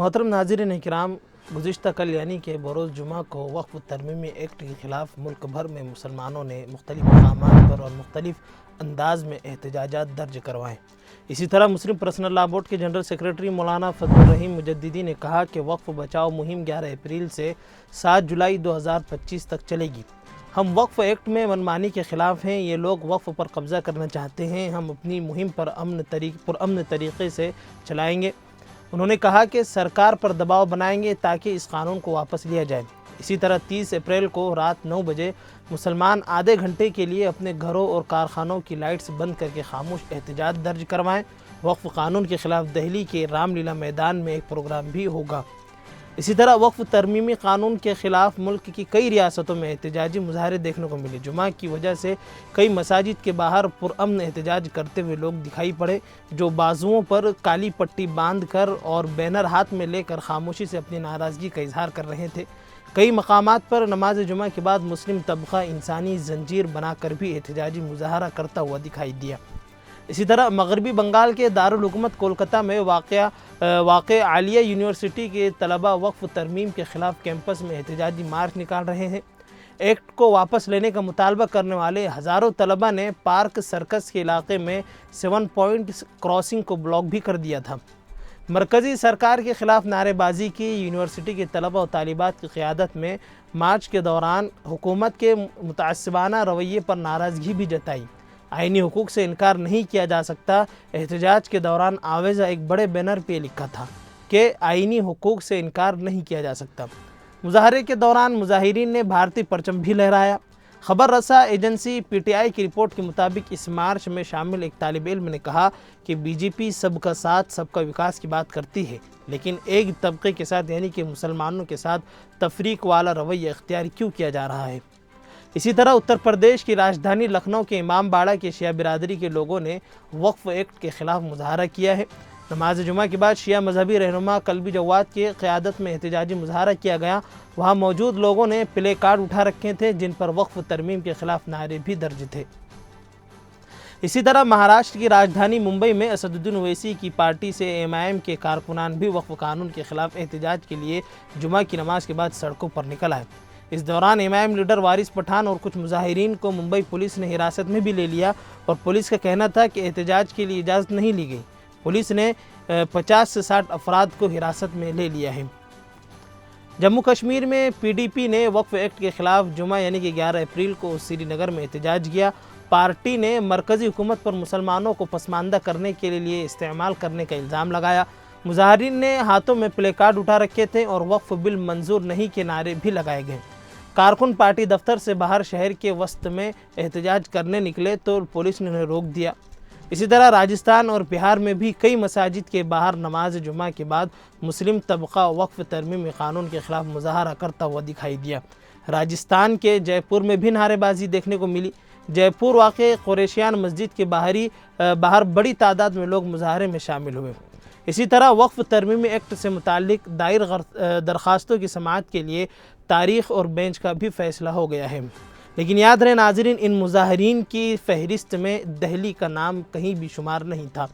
محترم ناظرین کرام، گزشتہ کل یعنی کہ بروز جمعہ کو وقف ترمیمی ایکٹ کے خلاف ملک بھر میں مسلمانوں نے مختلف مقامات پر اور مختلف انداز میں احتجاجات درج کروائے۔ اسی طرح مسلم پرسنل لا بورڈ کے جنرل سیکریٹری مولانا فضل الرحیم مجددی نے کہا کہ وقف بچاؤ مہم 11 اپریل سے 7 جولائی 2025 تک چلے گی۔ ہم وقف ایکٹ میں منمانی کے خلاف ہیں۔ یہ لوگ وقف پر قبضہ کرنا چاہتے ہیں۔ ہم اپنی مہم پر امن طریقے سے چلائیں گے۔ انہوں نے کہا کہ سرکار پر دباؤ بنائیں گے تاکہ اس قانون کو واپس لیا جائے۔ اسی طرح 30 اپریل کو رات 9 بجے مسلمان آدھے گھنٹے کے لیے اپنے گھروں اور کارخانوں کی لائٹس بند کر کے خاموش احتجاج درج کروائیں۔ وقف قانون کے خلاف دہلی کے رام لیلا میدان میں ایک پروگرام بھی ہوگا۔ اسی طرح وقف ترمیمی قانون کے خلاف ملک کی کئی ریاستوں میں احتجاجی مظاہرے دیکھنے کو ملے۔ جمعہ کی وجہ سے کئی مساجد کے باہر پرامن احتجاج کرتے ہوئے لوگ دکھائی پڑے، جو بازوؤں پر کالی پٹی باندھ کر اور بینر ہاتھ میں لے کر خاموشی سے اپنی ناراضگی کا اظہار کر رہے تھے۔ کئی مقامات پر نماز جمعہ کے بعد مسلم طبقہ انسانی زنجیر بنا کر بھی احتجاجی مظاہرہ کرتا ہوا دکھائی دیا۔ اسی طرح مغربی بنگال کے دارالحکومت کولکتہ میں واقع عالیہ یونیورسٹی کے طلباء وقف ترمیم کے خلاف کیمپس میں احتجاجی مارچ نکال رہے ہیں۔ ایکٹ کو واپس لینے کا مطالبہ کرنے والے ہزاروں طلباء نے پارک سرکس کے علاقے میں 7 پوائنٹ کراسنگ کو بلاک بھی کر دیا تھا۔ مرکزی سرکار کے خلاف نعرے بازی کی۔ یونیورسٹی کے طلباء و طالبات کی قیادت میں مارچ کے دوران حکومت کے متعصبانہ رویے پر ناراضگی بھی جتائی۔ آئینی حقوق سے انکار نہیں کیا جا سکتا۔ احتجاج کے دوران آویزہ ایک بڑے بینر پہ لکھا تھا کہ آئینی حقوق سے انکار نہیں کیا جا سکتا۔ مظاہرے کے دوران مظاہرین نے بھارتی پرچم بھی لہرایا۔ خبر رساں ایجنسی پی ٹی آئی کی رپورٹ کے مطابق اس مارچ میں شامل ایک طالب علم نے کہا کہ بی جے پی سب کا ساتھ سب کا وکاس کی بات کرتی ہے، لیکن ایک طبقے کے ساتھ یعنی کہ مسلمانوں کے ساتھ تفریق والا رویہ اختیار کیوں کیا جا رہا ہے؟ اسی طرح اتر پردیش کی راجدھانی لکھنؤ کے امام باڑہ کے شیعہ برادری کے لوگوں نے وقف ایکٹ کے خلاف مظاہرہ کیا ہے۔ نماز جمعہ کے بعد شیعہ مذہبی رہنما قلبی جواد کی قیادت میں احتجاجی مظاہرہ کیا گیا۔ وہاں موجود لوگوں نے پلے کارڈ اٹھا رکھے تھے جن پر وقف ترمیم کے خلاف نعرے بھی درج تھے۔ اسی طرح مہاراشٹر کی راجدھانی ممبئی میں اسد الدین اویسی کی پارٹی سے ایم کے کارکنان بھی وقف قانون کے خلاف احتجاج کے لیے جمعہ کی نماز کے بعد سڑکوں پر نکل آئے۔ اس دوران ایم لیڈر وارث پٹھان اور کچھ مظاہرین کو ممبئی پولیس نے حراست میں بھی لے لیا اور پولیس کا کہنا تھا کہ احتجاج کے لیے اجازت نہیں لی گئی۔ پولیس نے 50 سے 60 افراد کو حراست میں لے لیا ہے۔ جموں کشمیر میں پی ڈی پی نے وقف ایکٹ کے خلاف جمعہ یعنی کہ 11 اپریل کو سری نگر میں احتجاج کیا۔ پارٹی نے مرکزی حکومت پر مسلمانوں کو پسماندہ کرنے کے لیے استعمال کرنے کا الزام لگایا۔ مظاہرین نے ہاتھوں میں پلے کارڈ اٹھا رکھے تھے اور وقف بل منظور نہیں کے نعرے بھی لگائے گئے۔ کارکن پارٹی دفتر سے باہر شہر کے وسط میں احتجاج کرنے نکلے تو پولیس نے انہیں روک دیا۔ اسی طرح راجستھان اور بہار میں بھی کئی مساجد کے باہر نماز جمعہ کے بعد مسلم طبقہ وقف ترمیمی قانون کے خلاف مظاہرہ کرتا ہوا دکھائی دیا۔ راجستھان کے جے پور میں بھی نعرے بازی دیکھنے کو ملی۔ جے پور واقع قریشیان مسجد کے باہر بڑی تعداد میں لوگ مظاہرے میں شامل ہوئے۔ اسی طرح وقف ترمیمی ایکٹ سے متعلق دائر درخواستوں کی سماعت کے لیے تاریخ اور بینچ کا بھی فیصلہ ہو گیا ہے۔ لیکن یاد رہے ناظرین، ان مظاہرین کی فہرست میں دہلی کا نام کہیں بھی شمار نہیں تھا۔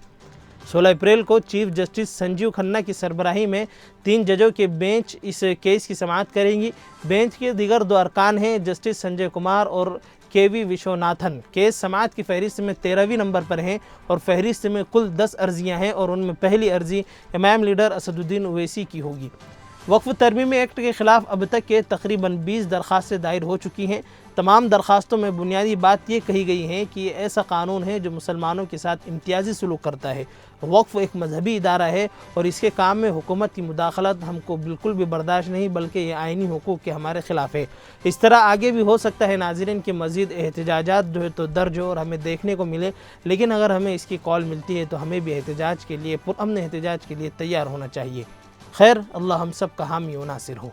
16 اپریل کو چیف جسٹس سنجیو کھنہ کی سربراہی میں 3 ججوں کے بینچ اس کیس کی سماعت کریں گی۔ بینچ کے دیگر 2 ارکان ہیں جسٹس سنجے کمار اور کے وی وشوناتھن۔ کیس سماعت کی فہرست میں 13ویں نمبر پر ہیں اور فہرست میں کل 10 عرضیاں ہیں اور ان میں پہلی عرضی امام لیڈر اسد الدین اویسی کی ہوگی۔ وقف ترمیمی ایکٹ کے خلاف اب تک کے تقریباً 20 درخواستیں دائر ہو چکی ہیں۔ تمام درخواستوں میں بنیادی بات یہ کہی گئی ہے کہ یہ ایسا قانون ہے جو مسلمانوں کے ساتھ امتیازی سلوک کرتا ہے۔ وقف ایک مذہبی ادارہ ہے اور اس کے کام میں حکومت کی مداخلت ہم کو بالکل بھی برداشت نہیں، بلکہ یہ آئینی حقوق کے ہمارے خلاف ہے۔ اس طرح آگے بھی ہو سکتا ہے ناظرین کہ مزید احتجاجات جو ہے تو درج ہو اور ہمیں دیکھنے کو ملے، لیکن اگر ہمیں اس کی کال ملتی ہے تو ہمیں بھی احتجاج کے لیے پرامن احتجاج کے لیے تیار ہونا چاہیے۔ خیر، اللہ ہم سب کا حامی و ناصر ہو۔